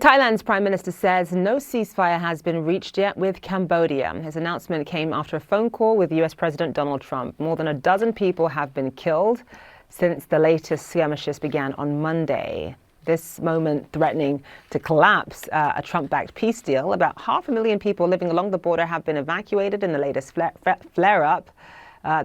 Thailand's Prime Minister says no ceasefire has been reached yet with Cambodia. His announcement came after a phone call with US President Donald Trump. More than a dozen people have been killed since the latest skirmishes began on Monday. This moment threatening to collapse a Trump-backed peace deal. About 500,000 people living along the border have been evacuated in the latest flare-up.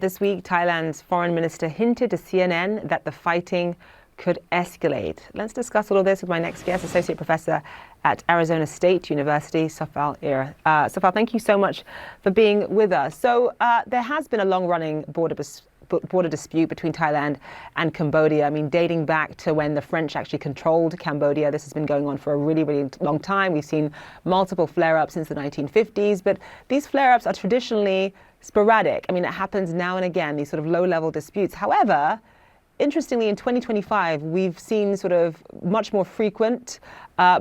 This week, Thailand's foreign minister hinted to CNN that the fighting could escalate. Let's discuss all of this with my next guest, Associate Professor at Arizona State University, Sophal Ear. Sophal, thank you so much for being with us. So there has been a long-running border dispute between Thailand and Cambodia. I mean, dating back to when the French actually controlled Cambodia. This has been going on for a really, really long time. We've seen multiple flare-ups since the 1950s, but these flare-ups are traditionally sporadic. I mean, it happens now and again, these sort of low-level disputes. However, interestingly, in 2025, we've seen sort of much more frequent,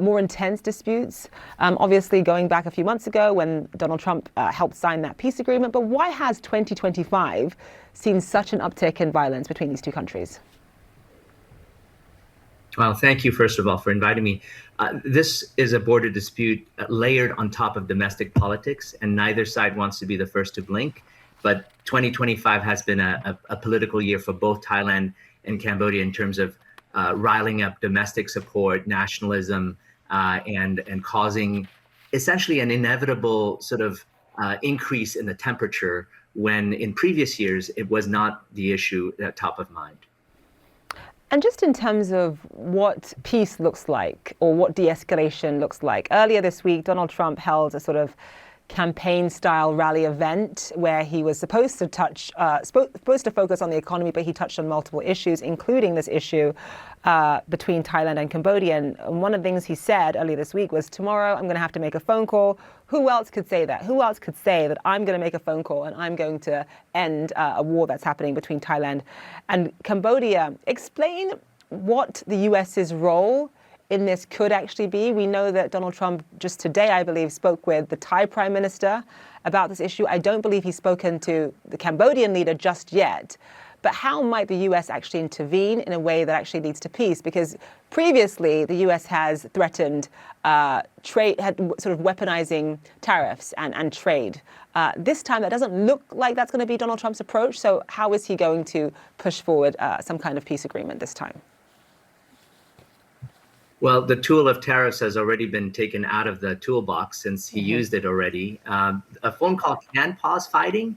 more intense disputes, obviously going back a few months ago when Donald Trump helped sign that peace agreement. But why has 2025 seen such an uptick in violence between these two countries? Well, thank you, first of all, for inviting me. This is a border dispute layered on top of domestic politics, and neither side wants to be the first to blink. But 2025 has been a political year for both Thailand and Cambodia in terms of riling up domestic support, nationalism, and causing essentially an inevitable sort of increase in the temperature when in previous years it was not the issue at top of mind. And just in terms of what peace looks like or what de-escalation looks like, earlier this week, Donald Trump held a sort of campaign-style rally event where he was supposed to focus on the economy, but he touched on multiple issues, including this issue between Thailand and Cambodia. And one of the things he said earlier this week was, tomorrow I'm going to have to make a phone call. Who else could say that? Who else could say that I'm going to make a phone call and I'm going to end a war that's happening between Thailand and Cambodia? Explain what the US's role in this could actually be. We know that Donald Trump just today, I believe, spoke with the Thai Prime Minister about this issue. I don't believe he's spoken to the Cambodian leader just yet. But how might the US actually intervene in a way that actually leads to peace? Because previously, the US has threatened trade, had sort of weaponizing tariffs and trade. This time, that doesn't look like that's going to be Donald Trump's approach. So how is he going to push forward some kind of peace agreement this time? Well, the tool of tariffs has already been taken out of the toolbox since he used it already. A phone call can pause fighting,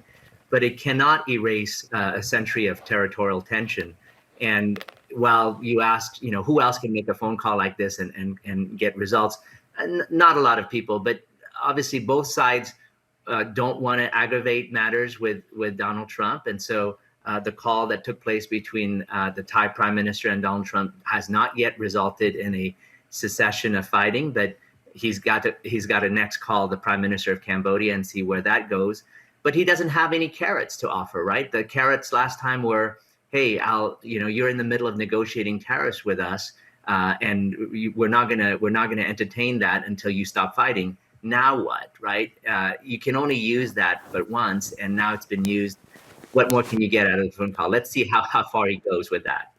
but it cannot erase a century of territorial tension. And while you asked, who else can make a phone call like this and get results? Not a lot of people, but obviously both sides don't want to aggravate matters with Donald Trump. And so the call that took place between the Thai Prime Minister and Donald Trump has not yet resulted in a cessation of fighting, but he's got to next call the Prime Minister of Cambodia and see where that goes. But he doesn't have any carrots to offer, right? The carrots last time were, hey, you're in the middle of negotiating tariffs with us, and we're not gonna entertain that until you stop fighting. Now what, right? You can only use that but once, and now it's been used. What more can you get out of the phone call? Let's see how far he goes with that.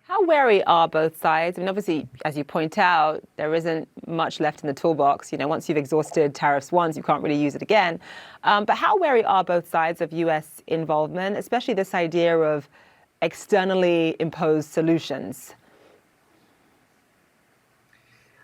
How wary are both sides? I mean, obviously, as you point out, there isn't much left in the toolbox. Once you've exhausted tariffs once, you can't really use it again. But how wary are both sides of US involvement, especially this idea of externally imposed solutions?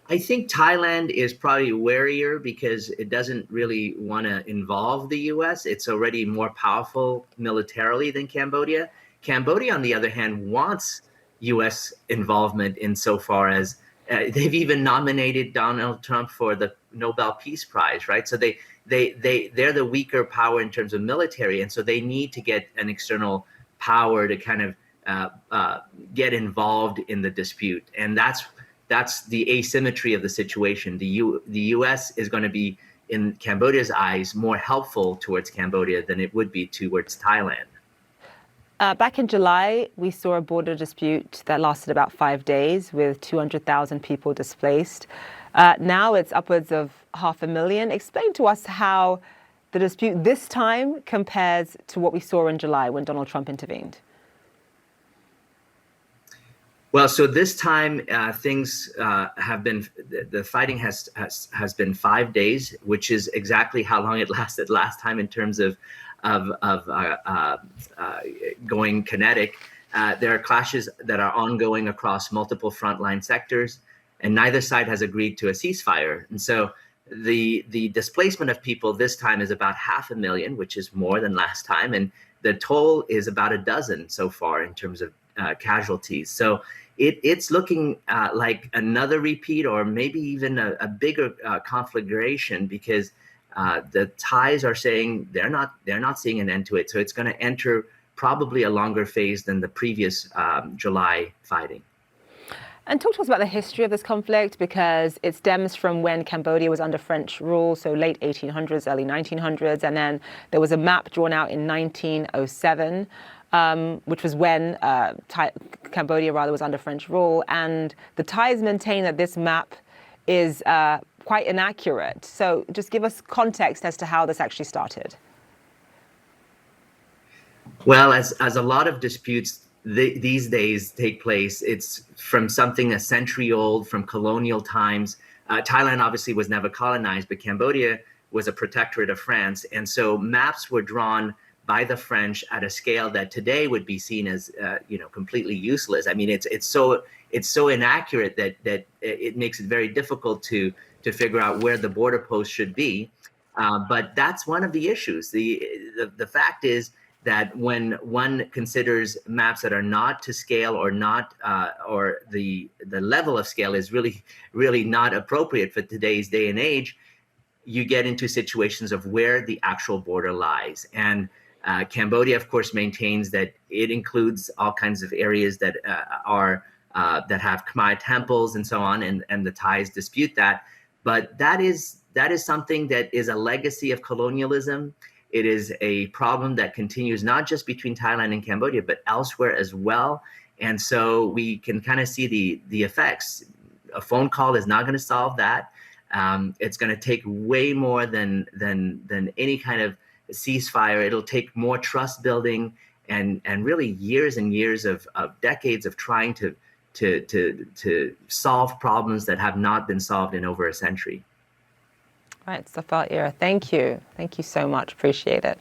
I think Thailand is probably warier because it doesn't really want to involve the US. It's already more powerful militarily than Cambodia. Cambodia, on the other hand, wants US involvement insofar as they've even nominated Donald Trump for the Nobel Peace Prize, right? So they're the weaker power in terms of military, and so they need to get an external power to kind of get involved in the dispute, and that's the asymmetry of the situation. The U.S. is going to be, in Cambodia's eyes, more helpful towards Cambodia than it would be towards Thailand. Back in July, we saw a border dispute that lasted about 5 days with 200,000 people displaced. Now it's upwards of 500,000. Explain to us how the dispute this time compares to what we saw in July when Donald Trump intervened. Well, so this time things have been the fighting has been 5 days, which is exactly how long it lasted last time in terms of going kinetic. There are clashes that are ongoing across multiple frontline sectors, and neither side has agreed to a ceasefire. And so the displacement of people this time is about 500,000, which is more than last time, and the toll is about a dozen so far in terms of casualties. So it's looking like another repeat, or maybe even a bigger conflagration, because the Thais are saying they're not seeing an end to it. So it's going to enter probably a longer phase than the previous July fighting. And talk to us about the history of this conflict, because it stems from when Cambodia was under French rule, so late 1800s, early 1900s, and then there was a map drawn out in 1907, which was when Cambodia was under French rule, and the Thais maintain that this map is quite inaccurate. So just give us context as to how this actually started. Well, as a lot of disputes these days take place, it's from something a century old, from colonial times. Thailand obviously was never colonized, but Cambodia was a protectorate of France. And so maps were drawn by the French at a scale that today would be seen as completely useless. I mean, it's so inaccurate that it makes it very difficult to figure out where the border post should be. But that's one of the issues. The fact is that when one considers maps that are not to scale, or not, or the level of scale is really not appropriate for today's day and age, you get into situations of where the actual border lies. And Cambodia, of course, maintains that it includes all kinds of areas that that have Khmer temples and so on, and the Thais dispute that. But that is something that is a legacy of colonialism. It is a problem that continues not just between Thailand and Cambodia, but elsewhere as well. And so we can kind of see the effects. A phone call is not going to solve that. It's going to take way more than any kind of ceasefire. It'll take more trust building and really years and years of decades of trying to solve problems that have not been solved in over a century. Right, Sophal Ear, thank you. Thank you so much. Appreciate it.